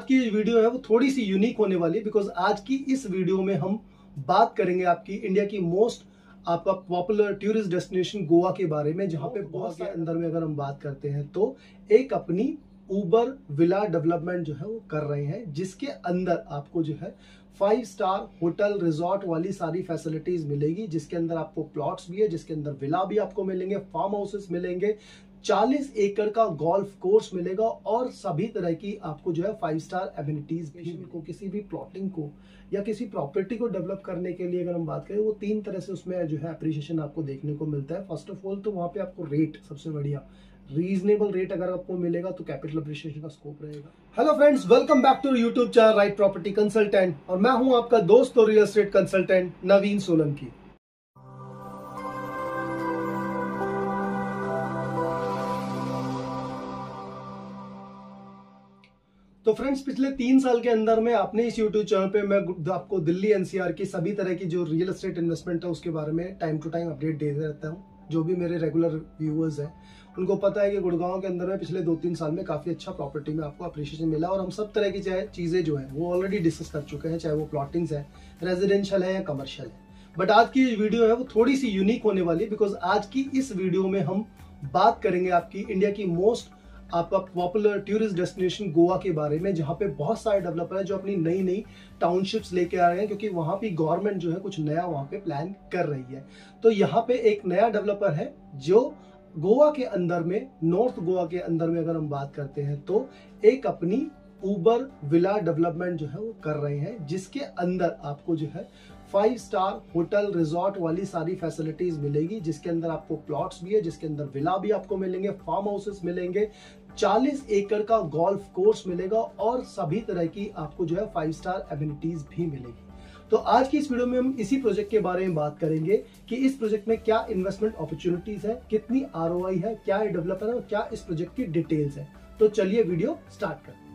की वीडियो है वो थोड़ी सी यूनिक होने वाली है, बिकॉज आज की इस वीडियो में हम बात करेंगे आपकी इंडिया की मोस्ट आपका पॉपुलर टूरिस्ट डेस्टिनेशन गोवा के बारे में, जहां पे बहुत के अंदर में अगर हम बात करते हैं तो एक अपनी उबर विला डेवलपमेंट जो है वो कर रहे हैं, जिसके अंदर आपको जो है 5 स्टार होटल रिजॉर्ट वाली सारी फैसिलिटीज मिलेगी, जिसके अंदर आपको प्लॉट्स भी है, जिसके अंदर विला भी आपको मिलेंगे, फार्म हाउसेस मिलेंगे, 40 एकड़ का गोल्फ कोर्स मिलेगा और सभी तरह की आपको जो है 5 स्टार एमिनिटीज भी को किसी भी प्लॉटिंग को या किसी प्रॉपर्टी को डेवलप करने के लिए अगर हम बात करें वो 3 तरह से उसमें जो है अप्रिशिएशन आपको देखने को मिलता है। फर्स्ट ऑफ ऑल तो वहां पे आपको रेट सबसे बढ़िया रीजनेबल रेट अगर आपको मिलेगा तो कैपिटल अप्रिशिएशन का स्कोप रहेगा। Hello friends, welcome back to YouTube channel right property consultant और मैं हूं आपका दोस्त और real estate consultant Naveen Solanki. तो फ्रेंड्स, पिछले 3 साल के अंदर में आपने इस यूट्यूब चैनल पे मैं आपको दिल्ली एनसीआर की सभी तरह की जो रियल एस्टेट इन्वेस्टमेंट है उसके बारे में टाइम टू टाइम अपडेट देते रहता हूँ। जो भी मेरे रेगुलर व्यूअर्स हैं उनको पता है कि गुड़गांव के अंदर में पिछले 2-3 साल में काफी अच्छा प्रॉपर्टी में आपको अप्रिशिएशन मिला और हम सब तरह की चाहे चीजें जो है वो ऑलरेडी डिस्कस कर चुके हैं, चाहे वो प्लॉटिंग्स है, रेजिडेंशियल है या कमर्शियल है। बट आज की वीडियो है वो थोड़ी सी यूनिक होने वाली है, बिकॉज आज की इस वीडियो में हम बात करेंगे आपकी इंडिया की मोस्ट आपका पॉपुलर टूरिस्ट डेस्टिनेशन गोवा के बारे में, जहां पे बहुत सारे डेवलपर हैं जो अपनी नई नई टाउनशिप्स लेके आ रहे हैं, क्योंकि वहां पे गवर्नमेंट जो है कुछ नया वहां पे प्लान कर रही है। तो यहाँ पे एक नया डेवलपर है जो गोवा के अंदर में, नॉर्थ गोवा के अंदर में अगर हम बात करते हैं तो एक अपनी उबर विला डेवलपमेंट जो है वो कर रहे हैं, जिसके अंदर आपको जो है 5 स्टार होटल रिजॉर्ट वाली सारी फैसिलिटीज मिलेगी, जिसके अंदर आपको प्लॉट्स भी है, जिसके अंदर विला भी आपको मिलेंगे, फार्म हाउसेस मिलेंगे, 40 एकड़ का गोल्फ कोर्स मिलेगा और सभी तरह की आपको जो है 5 स्टार एमिनिटीज भी मिलेगी। तो आज की इस वीडियो में हम इसी प्रोजेक्ट के बारे में बात करेंगे कि इस प्रोजेक्ट में क्या इन्वेस्टमेंट अपॉर्चुनिटीज है, कितनी ROI है, क्या डेवलपर है और क्या इस प्रोजेक्ट की डिटेल्स है। तो चलिए वीडियो स्टार्ट करते हैं।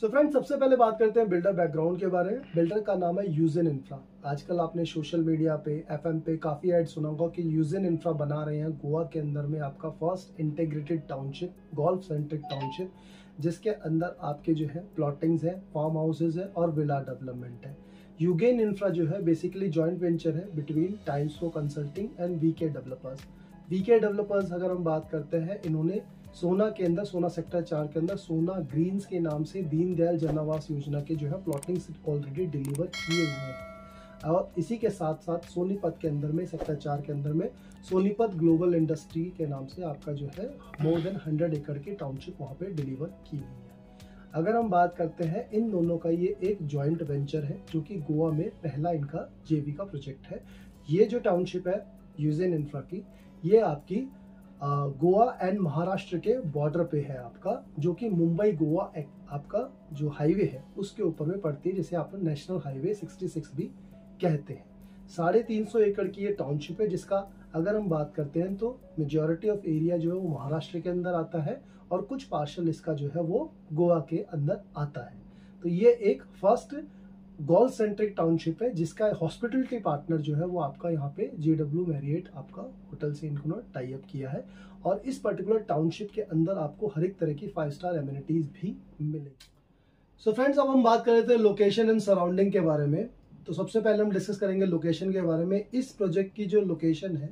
सो फ्रेंड्स, सबसे पहले बात करते हैं बिल्डर बैकग्राउंड के बारे में। बिल्डर का नाम है यूजेन इंफ्रा। आजकल आपने सोशल मीडिया पे, FM पे काफी ऐड सुना होगा कि यूजेन इंफ्रा बना रहे हैं गोवा के अंदर में आपका first integrated township, golf centric township, जिसके अंदर आपके जो है प्लॉटिंग्स है, फार्म हाउसेज है और विला डेवलपमेंट है। यूगेन इंफ्रा जो है बेसिकली जॉइंट वेंचर है between Timesco consulting and VK developers. VK developers अगर हम बात करते हैं, इन्होंने सोना के अंदर, सोना सेक्टर 4 के अंदर सोना ग्रीन्स के नाम से दीनदयाल जन आवास योजना के जो है प्लॉटिंग्स ऑलरेडी डिलीवर किए हुए हैं। और इसी के साथ साथ सोनीपत के अंदर में, सेक्टर 4 के अंदर में सोनीपत ग्लोबल इंडस्ट्री के नाम से आपका जो है मोर देन 100 एकड़ की टाउनशिप वहाँ पे डिलीवर की हुई है। अगर हम बात करते हैं इन दोनों का, ये एक जॉइंट वेंचर है जो कि गोवा में पहला इनका JV का प्रोजेक्ट है। ये जो टाउनशिप है यूजेन इंफ्रा की, ये आपकी गोवा एंड महाराष्ट्र के बॉर्डर पे है आपका, जो कि मुंबई गोवा आपका जो हाईवे है उसके ऊपर में पड़ती है, जिसे आप नेशनल हाईवे 66 भी कहते हैं। 350 एकड़ की ये टाउनशिप है, जिसका अगर हम बात करते हैं तो मेजॉरिटी ऑफ एरिया जो है वो महाराष्ट्र के अंदर आता है और कुछ पार्शल इसका जो है वो गोवा के अंदर आता है। तो ये एक फर्स्ट गोल्फ सेंट्रिक टाउनशिप है, जिसका हॉस्पिटलिटी पार्टनर जो है वो आपका यहाँ पे JW मैरियट आपका होटल से इन्होंने टाई अप किया है और इस पर्टिकुलर टाउनशिप के अंदर आपको हर एक तरह की 5 स्टार एमिनिटीज भी मिलेगी। सो फ्रेंड्स, अब हम बात कर रहे थे लोकेशन एंड सराउंडिंग के बारे में। तो सबसे पहले हम डिस्कस करेंगे लोकेशन के बारे में। इस प्रोजेक्ट की जो लोकेशन है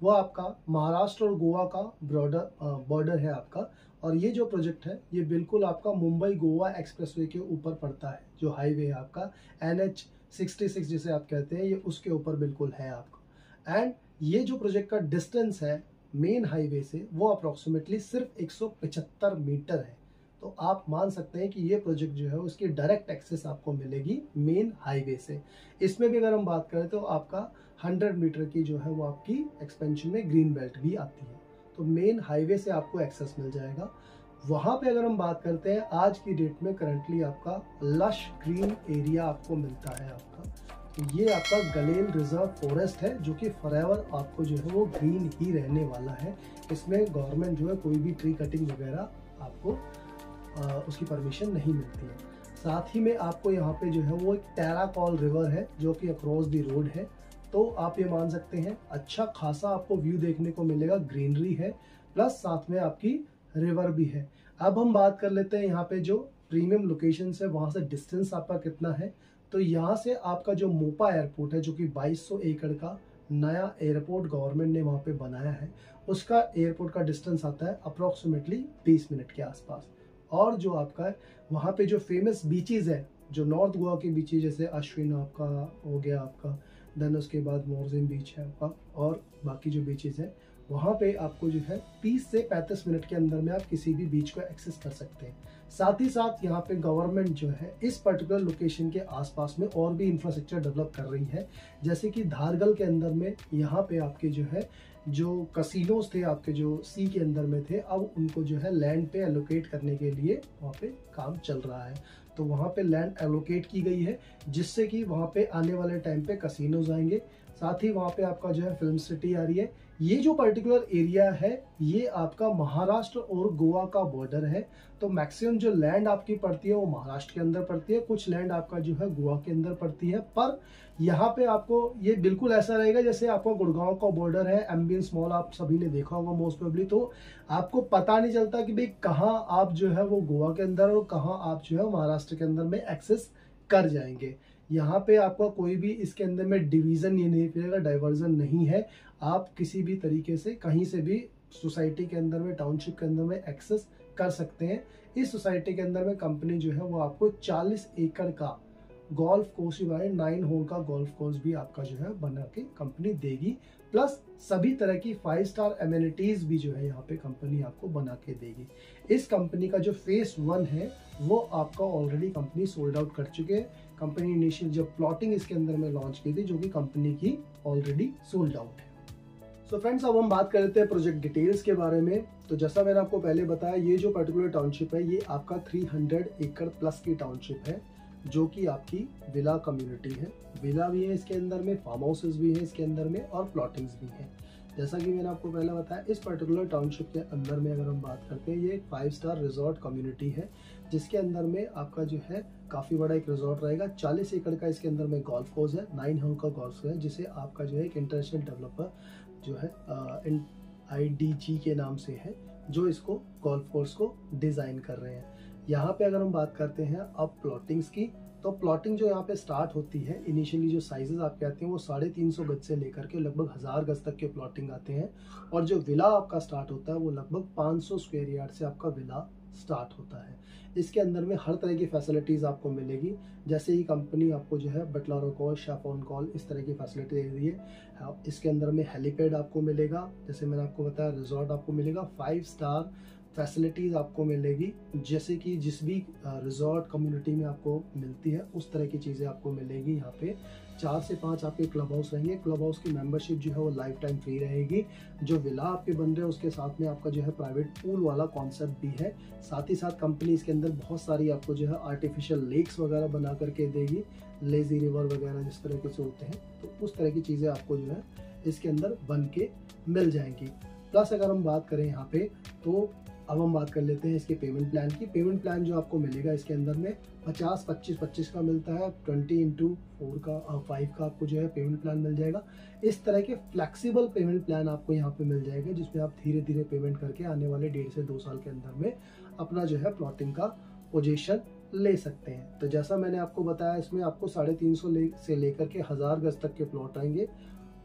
वो आपका महाराष्ट्र और गोवा का बॉर्डर है आपका। और ये जो प्रोजेक्ट है ये बिल्कुल आपका मुंबई गोवा एक्सप्रेसवे के ऊपर पड़ता है। जो हाईवे है आपका NH66 जिसे आप कहते हैं, ये उसके ऊपर बिल्कुल है आपका। एंड ये जो प्रोजेक्ट का डिस्टेंस है मेन हाईवे से वो अप्रोक्सीमेटली सिर्फ 175 मीटर है। तो आप मान सकते हैं कि ये प्रोजेक्ट जो है उसकी डायरेक्ट एक्सेस आपको मिलेगी मेन हाईवे से। इसमें भी अगर हम बात करें तो आपका 100 मीटर की जो है वो आपकी एक्सपेंशन में ग्रीन बेल्ट भी आती है। तो मेन हाईवे से आपको एक्सेस मिल जाएगा। वहाँ पे अगर हम बात करते हैं आज की डेट में करंटली आपका लश ग्रीन एरिया आपको मिलता है आपका। तो ये आपका गलेल रिजर्व फॉरेस्ट है जो कि फॉरएवर आपको जो है वो ग्रीन ही रहने वाला है। इसमें गवर्नमेंट जो है कोई भी ट्री कटिंग वगैरह आपको उसकी परमिशन नहीं मिलती है। साथ ही में आपको यहाँ पे जो है वो एक टेराकॉल रिवर है जो कि अक्रॉस द रोड है। तो आप ये मान सकते हैं अच्छा खासा आपको व्यू देखने को मिलेगा, ग्रीनरी है प्लस साथ में आपकी रिवर भी है। अब हम बात कर लेते हैं यहाँ पे जो प्रीमियम लोकेशन है वहाँ से डिस्टेंस आपका कितना है। तो यहाँ से आपका जो मोपा एयरपोर्ट है जो कि 2200 एकड़ का नया एयरपोर्ट गवर्नमेंट ने वहाँ पे बनाया है, उसका एयरपोर्ट का डिस्टेंस आता है अप्रोक्सीमेटली 20 मिनट के आसपास। और जो आपका वहाँ पे जो फेमस बीचेज है, जो नॉर्थ गोवा के बीचेज जैसे अश्विन आपका हो गया आपका, देन उसके बाद मोरजिन बीच है आपका, और बाकी जो बीचेज है वहाँ पे आपको जो है 30 से 35 मिनट के अंदर में आप किसी भी बीच को एक्सेस कर सकते हैं। साथ ही साथ यहाँ पे गवर्नमेंट जो है इस पर्टिकुलर लोकेशन के आसपास में और भी इंफ्रास्ट्रक्चर डेवलप कर रही है। जैसे कि धारगल के अंदर में यहाँ पे आपके जो है जो कसिनोज थे आपके जो सी के अंदर में थे, अब उनको जो है लैंड पे एलोकेट करने के लिए वहाँ पे काम चल रहा है। तो वहाँ पे लैंड एलोकेट की गई है जिससे कि वहाँ पे आने वाले टाइम पे कसिनोज आएंगे। साथ ही वहाँ पे आपका जो है फिल्म सिटी आ रही है। ये जो पर्टिकुलर एरिया है ये आपका महाराष्ट्र और गोवा का बॉर्डर है। तो मैक्सिमम जो लैंड आपकी पड़ती है वो महाराष्ट्र के अंदर पड़ती है, कुछ लैंड आपका जो है गोवा के अंदर पड़ती है। पर यहाँ पे आपको ये बिल्कुल ऐसा रहेगा जैसे आपका गुड़गांव का बॉर्डर है, एम्बियंस मॉल आप सभी ने देखा होगा मोस्ट प्रोबेबली। तो आपको पता नहीं चलता कि भाई कहाँ आप जो है वो गोवा के अंदर और कहाँ आप जो है महाराष्ट्र के अंदर में एक्सेस कर जाएंगे। यहाँ पे आपका कोई भी इसके अंदर में डिवीजन ये नहीं फिरेगा, डाइवर्जन नहीं है। आप किसी भी तरीके से कहीं से भी सोसाइटी के अंदर में, टाउनशिप के अंदर में एक्सेस कर सकते हैं। इस सोसाइटी के अंदर में कंपनी जो है वो आपको 40 एकड़ का गोल्फ कोर्स भी 9 होल का गोल्फ कोर्स भी आपका जो है बना के कंपनी देगी। प्लस सभी तरह की 5 स्टार एमिनिटीज भी जो है यहाँ पे कंपनी आपको बना के देगी। इस कंपनी का जो फेज 1 है वो आपका ऑलरेडी कंपनी सोल्ड आउट कर चुके हैं। कंपनी इनिशियल जब प्लॉटिंग इसके अंदर में लॉन्च की थी जो कि कंपनी की ऑलरेडी सोल्ड आउट है। सो फ्रेंड्स, अब हम बात कर लेते हैं प्रोजेक्ट डिटेल्स के बारे में। तो जैसा मैंने आपको पहले बताया ये जो पर्टिकुलर टाउनशिप है ये आपका 300 एकड़ प्लस की टाउनशिप है जो कि आपकी विला कम्युनिटी है। विला भी है इसके अंदर में, फार्म हाउसेस भी है इसके अंदर में और प्लॉटिंग्स भी हैं। जैसा कि मैंने आपको पहले बताया इस पर्टिकुलर टाउनशिप के अंदर में अगर हम बात करते हैं ये एक 5 स्टार रिजॉर्ट कम्युनिटी है जिसके अंदर में आपका जो है काफ़ी बड़ा एक रिजॉर्ट रहेगा। 40 एकड़ का इसके अंदर में गोल्फ कोर्स है, 9 होल का गोल्फ है जिसे आपका जो है एक इंटरनेशनल डेवलपर जो है IDG के नाम से है जो इसको गोल्फ कोर्स को डिज़ाइन कर रहे हैं। यहाँ पे अगर हम बात करते हैं अब प्लॉटिंग्स की, तो प्लॉटिंग जो यहाँ पे स्टार्ट होती है इनिशियली जो साइजेस आपके आते हैं वो 350 गज से लेकर के लगभग 1000 गज तक के प्लॉटिंग आते हैं। और जो विला आपका स्टार्ट होता है वो लगभग 500 स्क्वायर यार्ड से आपका विला स्टार्ट होता है। इसके अंदर में हर तरह की फैसिलिटीज़ आपको मिलेगी। जैसे ही कंपनी आपको जो है butler call, chef on call इस तरह की फैसिलिटी दे रही है। इसके अंदर में हेलीपैड आपको मिलेगा, जैसे मैंने आपको बताया रिजॉर्ट आपको मिलेगा, 5 स्टार फैसिलिटीज़ आपको मिलेगी जैसे कि जिस भी रिजॉर्ट कम्युनिटी में आपको मिलती है उस तरह की चीज़ें आपको मिलेगी। यहाँ पे 4 से 5 आपके क्लब हाउस रहेंगे। क्लब हाउस की मेंबरशिप जो है वो लाइफ टाइम फ्री रहेगी। जो विला आपके बन रहे हैं उसके साथ में आपका जो है प्राइवेट पूल वाला कॉन्सेप्ट भी है। साथ ही साथ कंपनी इसके अंदर बहुत सारी आपको जो है आर्टिफिशियल लेक्स वगैरह बना करके देगी, लेजी रिवर वगैरह जिस तरीके से होते हैं, तो उस तरह की चीज़ें आपको जो है इसके अंदर बन के मिल जाएंगी। प्लस अगर हम बात करें यहाँ पे तो अब हम बात कर लेते हैं इसके पेमेंट प्लान की। पेमेंट प्लान जो आपको मिलेगा इसके अंदर में 50, 25, 25 का मिलता है, 20x4 का 5 का आपको जो है पेमेंट प्लान मिल जाएगा। इस तरह के फ्लेक्सिबल पेमेंट प्लान आपको यहाँ पे मिल जाएगा जिसमें आप धीरे धीरे पेमेंट करके आने वाले 1.5 से 2 साल के अंदर में अपना जो है प्लॉटिंग का पोजीशन ले सकते हैं। तो जैसा मैंने आपको बताया, इसमें आपको 350 से लेकर के 1000 गज तक के प्लॉट आएंगे।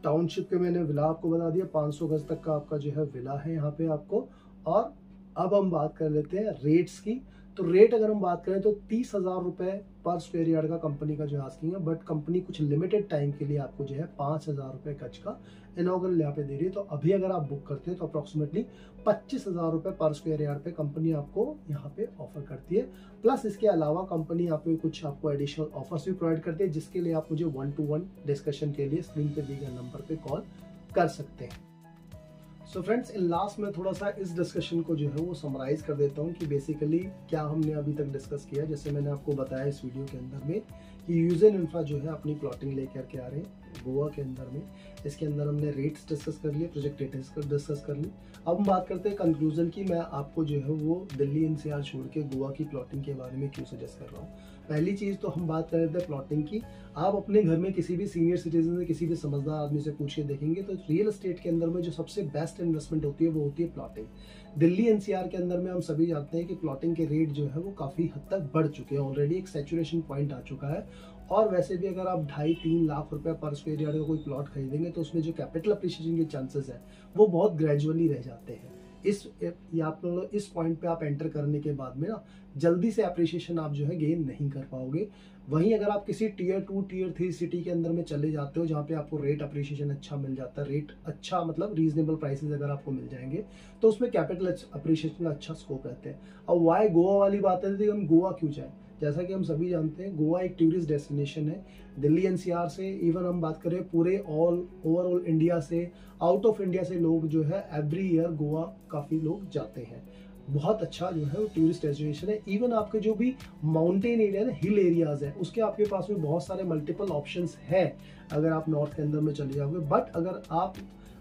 टाउनशिप के मैंने विला आपको बता दिया, 500 गज तक का आपका जो है विला है यहाँ पे आपको। और अब हम बात कर लेते हैं रेट्स की। तो रेट अगर हम बात करें तो 30,000 रुपये पर स्क्वायर यार्ड का कंपनी का जो आस्किंग है, बट कंपनी कुछ लिमिटेड टाइम के लिए आपको जो है 5,000 रुपये गज का इनॉग्रल यहाँ पे दे रही है। तो अभी अगर आप बुक करते हैं तो अप्रॉक्सीमेटली 25,000 रुपये पर स्क्वायर यार्ड पे कंपनी आपको यहाँ पे ऑफर करती है। प्लस इसके अलावा कंपनी यहाँ पे कुछ आपको एडिशनल ऑफर्स भी प्रोवाइड करती है, जिसके लिए आप मुझे 1-to-1 डिस्कशन के लिए स्क्रीन पे दिए गए नंबर पे कॉल कर सकते हैं। सो फ्रेंड्स, इन लास्ट में थोड़ा सा इस डिस्कशन को जो है वो समराइज कर देता हूँ कि बेसिकली क्या हमने अभी तक डिस्कस किया। जैसे मैंने आपको बताया इस वीडियो के अंदर में कि यूजेन इंफ्रा जो है अपनी प्लॉटिंग लेकर के आ रहे हैं गोवा के अंदर में। इसके अंदर हमने रेट्स डिस्कस कर लिए, प्रोजेक्ट डिटेल्स डिस्कस कर ली। अब हम बात करते हैं कंक्लूजन की। मैं आपको जो है वो दिल्ली एनसीआर छोड़ के गोवा की प्लॉटिंग के बारे में क्यों सजेस्ट कर रहा हूँ। पहली चीज़ तो हम बात कर रहे थे प्लॉटिंग की। आप अपने घर में किसी भी सीनियर सिटीजन से, किसी भी समझदार आदमी से पूछ के देखेंगे तो रियल एस्टेट के अंदर में जो सबसे बेस्ट इन्वेस्टमेंट होती है वो होती है प्लॉटिंग। दिल्ली एनसीआर के अंदर में हम सभी जानते हैं कि प्लॉटिंग के रेट जो है वो काफ़ी हद तक बढ़ चुके हैं, ऑलरेडी एक सैचुरेशन पॉइंट आ चुका है। और वैसे भी अगर आप 2.5-3 लाख रुपए पर स्क्वायर यार्ड का कोई प्लॉट खरीदेंगे तो उसमें जो कैपिटल अप्रिशिएशन के चांसेस है वो बहुत ग्रेजुअली रह जाते हैं। इस पॉइंट पे आप एंटर करने के बाद में ना जल्दी से अप्रिशिएशन आप जो है गेन नहीं कर पाओगे। वहीं अगर आप किसी टियर 2 टियर 3 सिटी के अंदर में चले जाते हो जहाँ पे आपको रेट अप्रिशिएशन अच्छा मिल जाता है, रेट अच्छा मतलब रीजनेबल प्राइसेस अगर आपको मिल जाएंगे तो उसमें कैपिटल अप्रिशिएशन का अच्छा स्कोप रहता है। अब वाई गोवा वाली बात है, हम गोवा क्यों जाए। जैसा कि हम सभी जानते हैं गोवा एक टूरिस्ट डेस्टिनेशन है। दिल्ली एनसीआर से इवन हम बात करें पूरे ओवरऑल इंडिया से, आउट ऑफ इंडिया से लोग जो है एवरी ईयर गोवा काफ़ी लोग जाते हैं। बहुत अच्छा जो है वो टूरिस्ट डेस्टिनेशन है। इवन आपके जो भी माउंटेन एरिया है, हिल एरियाज है, उसके आपके पास में बहुत सारे मल्टीपल ऑप्शंस हैं अगर आप नॉर्थ के अंदर में चले जाओगे। बट अगर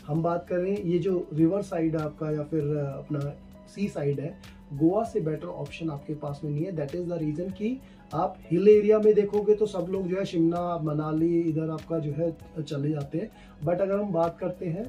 हम बात करें ये जो रिवर साइड है आपका या फिर अपना सी साइड है, गोवा से बेटर ऑप्शन आपके पास में नहीं है। दैट इज द रीजन कि आप हिल एरिया में देखोगे तो सब लोग जो है शिमला मनाली इधर आपका जो है चले जाते हैं। बट अगर हम बात करते हैं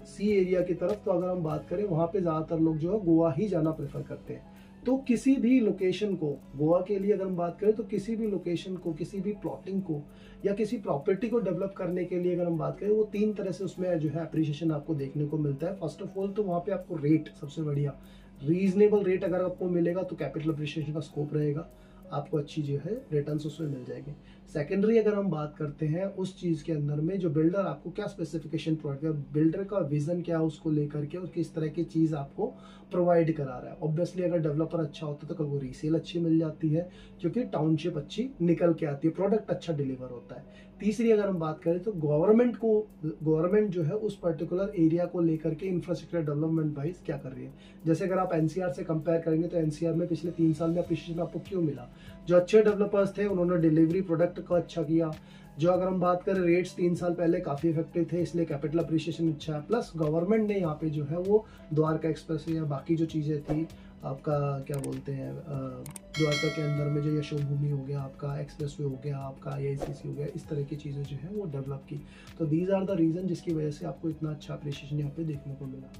सी एरिया की तरफ, तो अगर हम बात करें वहाँ पे ज़्यादातर लोग जो है गोवा ही जाना प्रेफर करते हैं। तो किसी भी लोकेशन को, गोवा के लिए अगर हम बात करें तो किसी भी लोकेशन को, किसी भी प्लॉटिंग को या किसी प्रॉपर्टी को डेवलप करने के लिए अगर हम बात करें, वो 3 तरह से उसमें जो है अप्रिशिएशन आपको देखने को मिलता है। फर्स्ट ऑफ ऑल तो वहाँ पे आपको रेट, सबसे बढ़िया रीजनेबल रेट अगर आपको मिलेगा तो कैपिटल अप्रिशिएशन का स्कोप रहेगा, आपको अच्छी जो है रिटर्न्स उसमें मिल जाएंगे। सेकेंडरी अगर हम बात करते हैं उस चीज़ के अंदर में जो बिल्डर आपको क्या स्पेसिफिकेशन प्रोवाइड कर, बिल्डर का विजन क्या है उसको लेकर के और किस तरह की चीज़ आपको प्रोवाइड करा रहा है। ऑब्वियसली अगर डेवलपर अच्छा होता है तो कल वो रीसेल अच्छी मिल जाती है क्योंकि टाउनशिप अच्छी निकल के आती है, प्रोडक्ट अच्छा डिलीवर होता है। तीसरी अगर हम बात करें तो गवर्नमेंट जो है उस पर्टिकुलर एरिया को लेकर के इंफ्रास्ट्रक्चर डेवलपमेंट वाइज क्या कर रही है। जैसे अगर आप एनसीआर से कंपेयर करेंगे तो एनसीआर में पिछले 3 साल में अप्रिशिएशन आपको क्यों मिला, जो अच्छे डेवलपर्स थे उन्होंने डिलीवरी प्रोडक्ट को अच्छा किया। जो अगर हम बात करें रेट्स 3 साल पहले काफ़ी इफेक्टिव थे, इसलिए कैपिटल अप्रिशिएशन अच्छा है। प्लस गवर्नमेंट ने यहाँ पे जो है वो द्वारका एक्सप्रेस या बाकी जो चीज़ें थी आपका क्या बोलते हैं द्वारका के अंदर में जो यशोभूमि हो गया, आपका एक्सप्रेसवे हो गया, आपका AICC हो गया, इस तरह की चीज़ें जो है वो डेवलप की। तो दीज आर द रीज़न जिसकी वजह से आपको इतना अच्छा अप्रिशिएशन यहाँ पे देखने को मिला।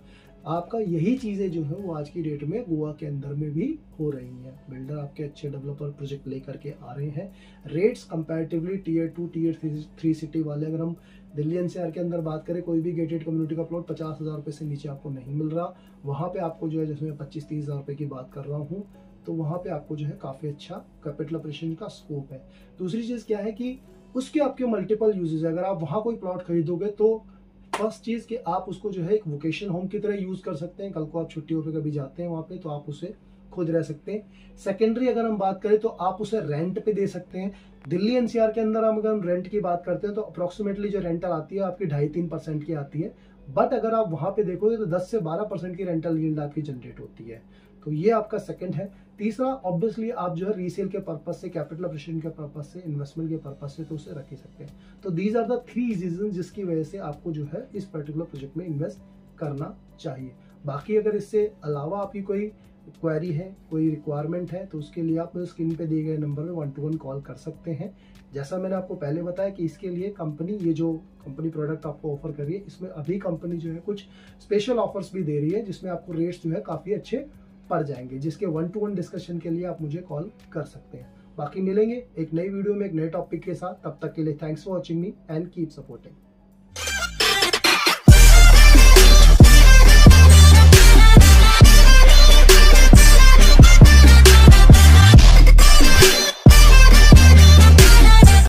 आपका यही चीज़ें जो है वो आज की डेट में गोवा के अंदर में भी हो रही हैं। बिल्डर आपके अच्छे डेवलपर प्रोजेक्ट लेकर के आ रहे हैं। Rates comparatively tier 2 tier 3 city वाले, अगर हम दिल्ली एनसीआर के अंदर बात करें, कोई भी गेटेड कम्युनिटी का प्लॉट 50,000 रुपये से नीचे आपको नहीं मिल रहा। वहाँ पे आपको जो है, जैसे मैं 25-30 हज़ार रुपये की बात कर रहा हूँ, तो वहाँ पे आपको जो है काफ़ी अच्छा कैपिटल अप्रिशिएशन का स्कोप है। दूसरी चीज़ क्या है कि उसके आपके मल्टीपल यूजेज है। अगर आप वहाँ कोई प्लॉट खरीदोगे तो फर्स्ट चीज़ कि आप उसको जो है एक वोकेशन होम की तरह यूज़ कर सकते हैं। कल को आप छुट्टियों पे कभी जाते हैं वहाँ पे तो आप उसे खुद रह सकते हैं। सेकेंडरी अगर हम बात करें तो आप उसे रेंट पे दे सकते हैं। दिल्ली एनसीआर के अंदर अगर हम रेंट की बात करते हैं तो अप्रोक्सीमेटली जो रेंटल आती है आपकी 2.5-3% की आती है। बट अगर आप वहाँ पे देखोगे तो 10 से 12% की रेंटल यील्ड आपकी जनरेट होती है। तो ये आपका सेकंड है। तीसरा, ऑब्वियसली आप जो है रीसेल के पर्पस से, कैपिटल अप्रिशिएशन के पर्पस से, इन्वेस्टमेंट के पर्पस से तो उसे रख ही सकते हैं। तो दीज आर द 3 रीजन जिसकी वजह से आपको जो है इस पर्टिकुलर प्रोजेक्ट में इन्वेस्ट करना चाहिए। बाकी अगर इससे अलावा आपकी कोई क्वेरी है, कोई रिक्वायरमेंट है, तो उसके लिए आप मेरे स्क्रीन पे दिए गए नंबर में 1-to-1 कॉल कर सकते हैं। जैसा मैंने आपको पहले बताया कि इसके लिए ये जो कंपनी प्रोडक्ट आपको ऑफर कर रही है, इसमें अभी कंपनी जो है कुछ स्पेशल ऑफर्स भी दे रही है जिसमें आपको रेट्स जो है काफ़ी अच्छे पड़ जाएंगे, जिसके 1-to-1 डिस्कशन के लिए आप मुझे कॉल कर सकते हैं। बाकी मिलेंगे एक नई वीडियो में एक नए टॉपिक के साथ। तब तक के लिए thanks for watching me and keep supporting.